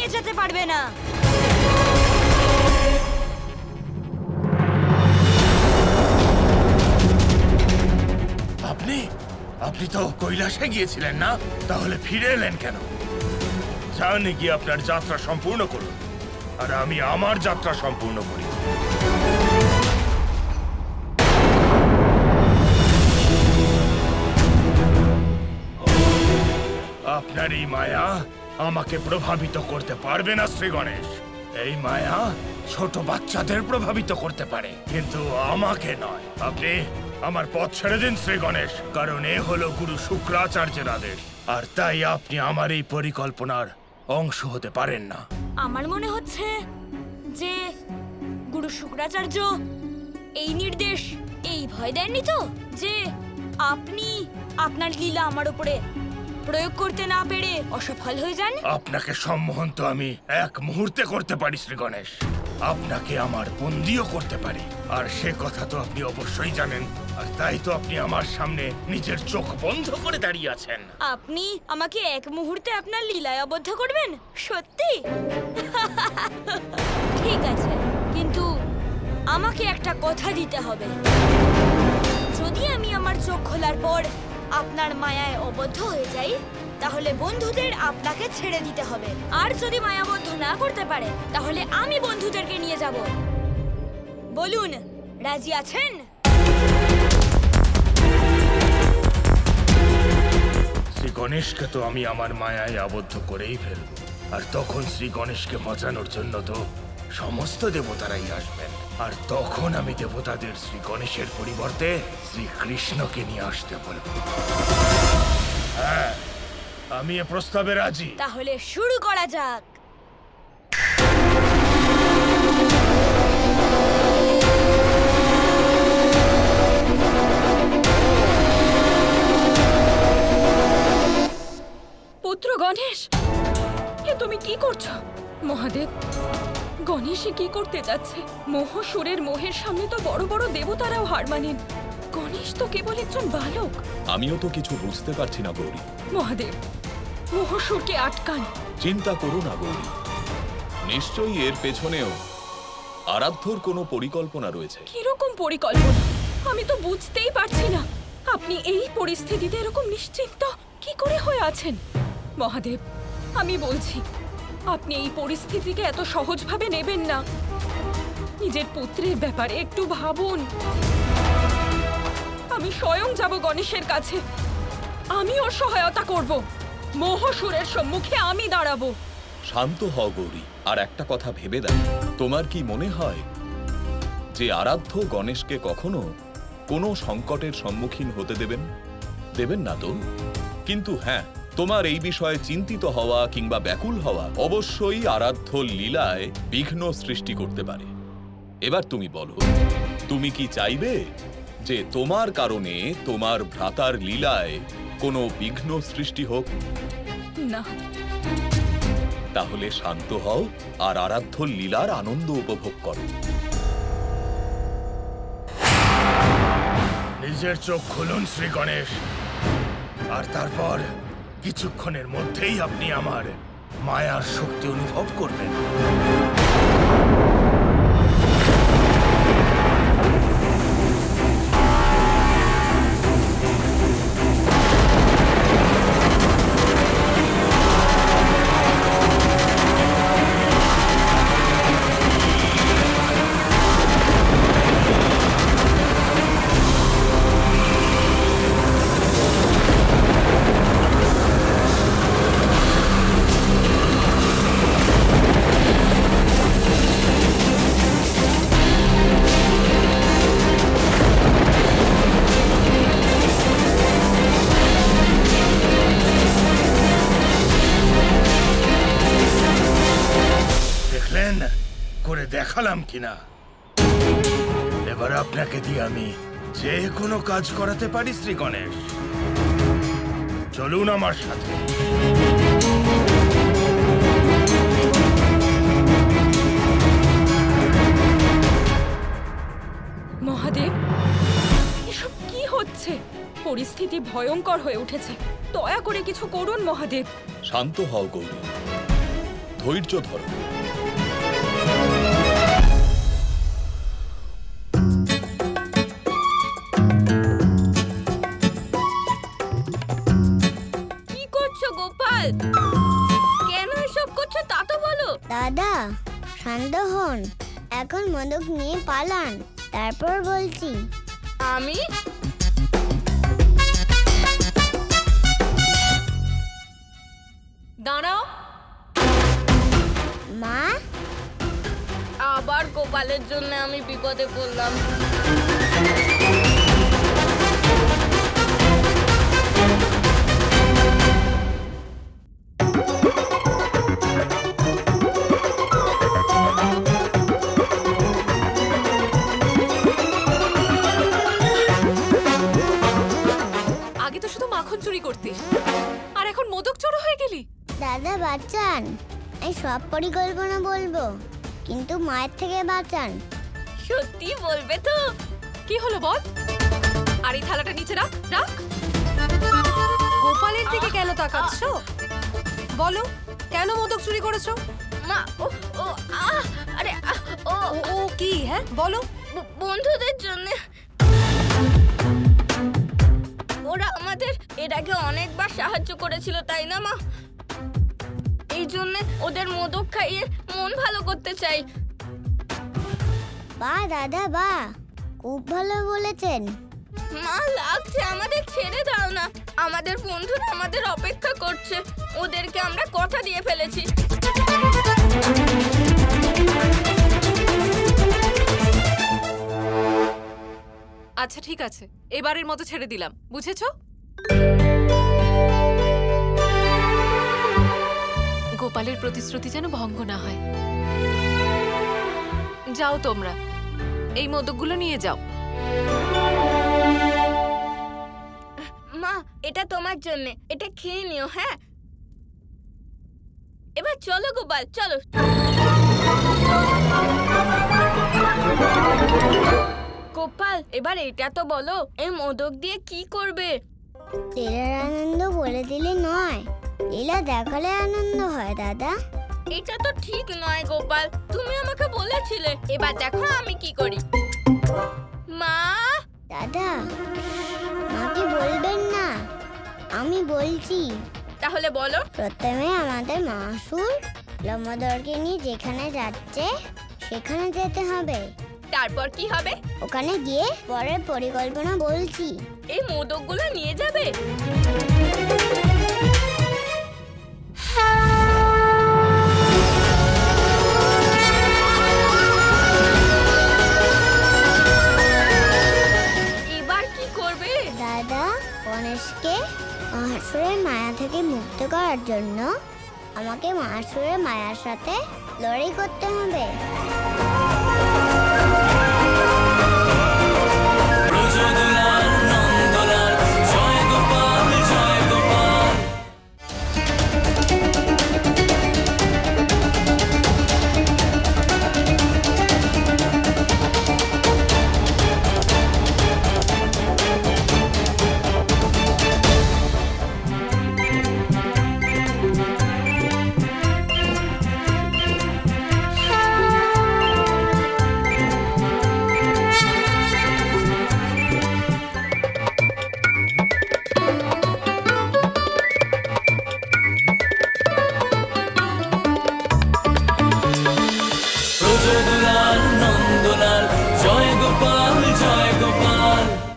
নিয়ে যেতে পারবে না। আপনি তো কৈলাসে গিয়েছিলেন না, তাহলে ফিরে এলেন কেন? যান গিয়ে আপনার যাত্রা সম্পূর্ণ করুন, আর আমি আমার যাত্রা সম্পূর্ণ করি। আপনার এই মায়া আমাকে প্রভাবিত করতে পারবে না শ্রী গণেশ। এই মায়া ছোট বাচ্চাদের প্রভাবিত করতে পারে, কিন্তু আমাকে নয়। আপনি আমার পথ ছেড়ে দিন শ্রী গণেশ, কারণ এ হলো গুরু শুক্রাচার্যের আদেশ, আর তাই আপনি আমার এই পরিকল্পনার অংশ হতে পারেন না। আমার মনে হচ্ছে যে গুরু শুক্রাচার্য এই নির্দেশ এই ভয় দেননি তো যে আপনি আপনার লীলা আমার উপরে প্রয়োগ করতে না পেরে অসফল হয়ে যান। আপনাকে সম্মোহন তো আমি এক মুহূর্তে করতে পারি শ্রী গণেশ, আপনাকে আমার বন্দিও করতে পারি, আর সে কথা তো আপনি অবশ্যই জানেন। আর তাই তো আপনি আমার সামনে নিজের চোখ বন্ধ করে দাঁড়িয়ে আছেন। আপনি আমাকে এক মুহূর্তে আপনার লীলায় আবদ্ধ করবেন? সত্যি? ঠিক আছে, কিন্তু আমাকে একটা কথা দিতে হবে। যদি আমি আমার চোখ খোলার পর আপনার মায়ায় আবদ্ধ হয়ে যাই, তাহলে বন্ধুদের আপনাকে ছেড়ে দিতে হবে। আর যদি মায়াবদ্ধ না করতে পারে, তাহলে আমি বন্ধুদেরকে নিয়ে যাব। বলুন, রাজি আছেন? শ্রী গণেশকে তো আমি আমার মায়ায় আবদ্ধ করেই ফেলব, আর তখন শ্রী গণেশকে বাঁচানোর জন্য তো সমস্ত দেবতারাই আসবেন, আর তখন আমি দেবতাদের শ্রী গণেশের পরিবর্তে শ্রীকৃষ্ণকে নিয়ে আসতে বলব। হ্যাঁ, আমি এ প্রস্তাবে রাজি। তাহলে শুরু করা যাক। পুত্র গণেশ, এ তুমি কি করছো? মহাদেব, গণেশে কি করতে যাচ্ছে? মোহসুরের মোহের সামনে তো বড় বড় দেবতারাও হার মানেন। গণেশ তো কেবল একজন বালক। আমিও তো কিছু বুঝতে পারছি না গৌরী। মহাদেব, মোহসুরকে আটকান। চিন্তা করো না গৌরী, নিশ্চয়ই এর পেছনেও আরাধ্যর কোনো পরিকল্পনা রয়েছে। কিরকম পরিকল্পনা? আমি তো বুঝতেই পারছি না। আপনি এই পরিস্থিতিতে এরকম নিশ্চিন্ত কি করে হয়ে আছেন? মহাদেব, আমি বলছি, আপনি এই পরিস্থিতিকে এত সহজভাবে নেবেন না। নিজের পুত্রের ব্যাপারে একটু ভাবুন। আমি স্বয়ং যাব গণেশের কাছে, আমি ওর সহায়তা করব। মোহসুরের সম্মুখে আমি দাঁড়াবো। শান্ত হও গৌরী, আর একটা কথা ভেবে দেখ, তোমার কি মনে হয় যে আরাধ্য গণেশকে কখনো কোনো সংকটের সম্মুখীন হতে দেবেন না তো? কিন্তু হ্যাঁ, তোমার এই বিষয়ে চিন্তিত হওয়া কিংবা ব্যাকুল হওয়া অবশ্যই আরাধ্য লীলায় বিঘ্ন সৃষ্টি করতে পারে। এবার তুমি বলো, তুমি কি চাইবে যে তোমার কারণে তোমার ভ্রাতার লীলায় কোনো বিঘ্ন সৃষ্টি হোক? না। তাহলে শান্ত হও আর আরাধ্য লীলার আনন্দ উপভোগ করো। নিজের চোখ খুলুন শ্রী গণেশ, আর তারপর কিছুক্ষণের মধ্যেই আপনি আমার মায়ার শক্তি অনুভব করবেন। করে দেখালাম কিনা? এবার আপনাকে দিয়ে আমি যে কোনো কাজ করাতে পারি শ্রী গণেশ। চলুন আমার সাথে। মহাদেব, এসব কি হচ্ছে? পরিস্থিতি ভয়ঙ্কর হয়ে উঠেছে। দয়া করে কিছু করুন মহাদেব। শান্ত হও গৌরী, ধৈর্য ধরো। কি করছো গোপাল? কেন এসব করছো তা তো বলো। দাদা শান্ত হন, এখন মোদক নিয়ে পালান, তারপর বলছি। আমি দাঁড়াও। মা, আবার গোপালের জন্য আমি বিপদে পড়লাম। আগে তো শুধু মাখন চুরি করতিস, আর এখন মোদক চোর হয়ে গেলি। দাদা বাঁচান, আমি সব পরিকল্পনা বলবো, কিন্তু মায়ের থেকে বাঁচান। সত্যি বলবে তো? কি হলো বল? আর এই থালাটা নিচে রাখ, রাখ। গোপালের দিকে কেন তাকাচ্ছো? বলো, কেন মোদক চুরি করেছো? মা, ও ও আরে ও ও কি? হ্যাঁ বলো। বন্ধুদের জন্য। ওরা আমাদের এর আগে অনেকবার সাহায্য করেছিল, তাই না মা? এই জন্য ওদের মোদক খাইয়ে মন ভালো করতে চাই। বা দাদা বা, খুব ভালো বলেছেন। মা লাগছে, আমাদের ছেড়ে দাও না। আমাদের বন্ধুরা আমাদের অপেক্ষা করছে, ওদেরকে আমরা কথা দিয়ে ফেলেছি। আচ্ছা ঠিক আছে, এবারের মতো ছেড়ে দিলাম, বুঝেছো? গোপালের প্রতিশ্রুতি যেন ভঙ্গ না হয়। যাও তোমরা, এই মোদকগুলো নিয়ে যাও। মা, এটা তোমার জন্য, এটা খেয়ে নিও। হ্যাঁ, এবার চলো গোপাল, চলো। গোপাল, এবার এটা তো বলো, এই মোদক দিয়ে কি করবে? লীলার আনন্দ বলে দিলে নয়, লীলা দেখালে আনন্দ হয় দাদা। এটা তো ঠিক নয় গোপাল, তুমি আমাকে বলেছিলে। এবার দেখো আমি কি করি। মা, দাদা মাকে বলবেন না, আমি বলছি। তাহলে বলো। প্রথমে আমাদের মাসুর লম্বদরকে নিয়ে যেখানে যাচ্ছে সেখানে যেতে হবে। তারপর কি হবে? ওখানে গিয়ে পরের পরিকল্পনা বলছি। এই মোদকগুলো নিয়ে যাবে? এবার কি করবে? দাদা, গণেশকে মহাসুরের মায়া থেকে মুক্ত করার জন্য আমাকে মহাসুরের মায়ার সাথে লড়াই করতে হবে। প্রচোদন